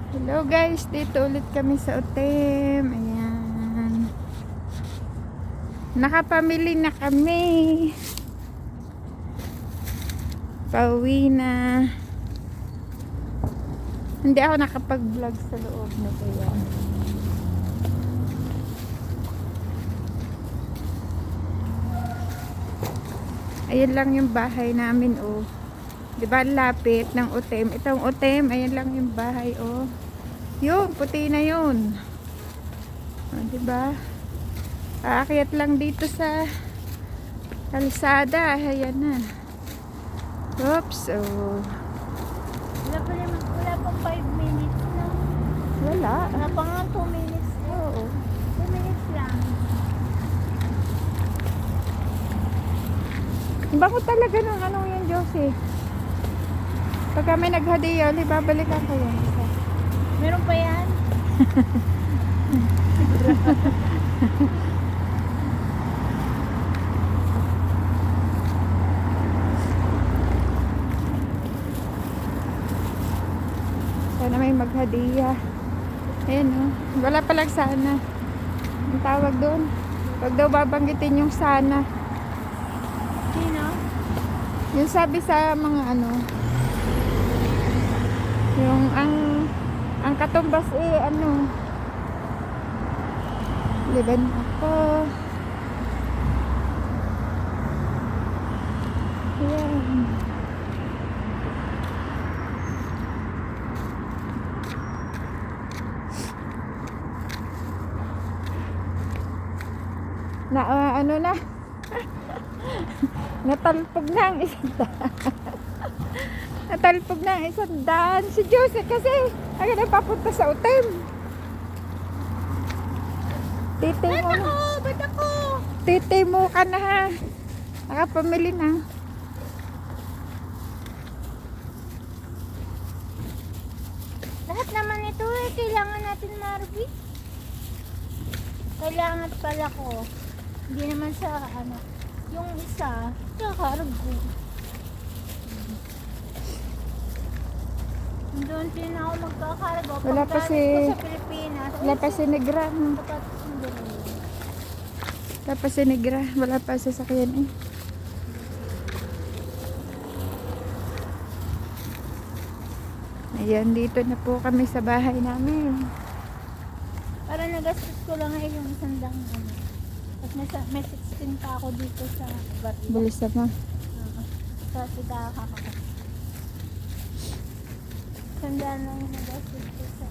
Hello guys, dito ulit kami sa Otem. Ayan. Nakapamili na kami. Pauwi na. Hindi ako nakapag-vlog sa loob na kaya. Ayan lang yung bahay namin, oh. Diba lapit ng Otem? Itong Otem, ayan lang yung bahay, oh. Yun, puti na yun. Oh, diba? Aakyat lang dito sa kalsada. Ayan na. Oops, oh. Wala pang 5 minutes na. Wala. Wala pa nga 2 minutes. Oo. 2 minutes lang. Bango talaga ng ano yan, Josie. Pagka may naghadiyo, babalikan ko yan. Meron pa yan? Sana may maghadiya. Ayan, oh. Wala pa lang sana. Ang tawag doon. Pag daw babanggitin yung sana. Sino? Yung sabi sa mga ano, yung ang katumbas ano, liban ako. Ayan. Ano na natalpog na ang isang daan. Natalpog na ang isang daan si Jose kasi agad na papunta sa Otem. Titi mo na. Ba't ako? Titi mo ka na ha. Nakapamili na. Lahat naman ito kailangan natin, Marvy. Kailangan pala ko. Hindi naman sa ano. Yung isa, kakargo. Doon din ako magkakargo. Wala pa Pagdating ko sa Pilipinas. Wala pa si Negra. Sapat sundalo. Wala pa si Negra. Wala pa sasakyan eh. Ayan, dito na po kami sa bahay namin. Para nagastos ko lang yung isang ano. Tapos may 16 pa ako dito sa baril. Bilis naman. Sa sigaha ako. Sandaan lang yung nagastos ko sa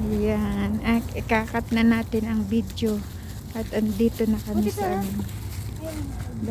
Ayan. Ikakat na natin ang video. At andito na kami sa ano. Ayun.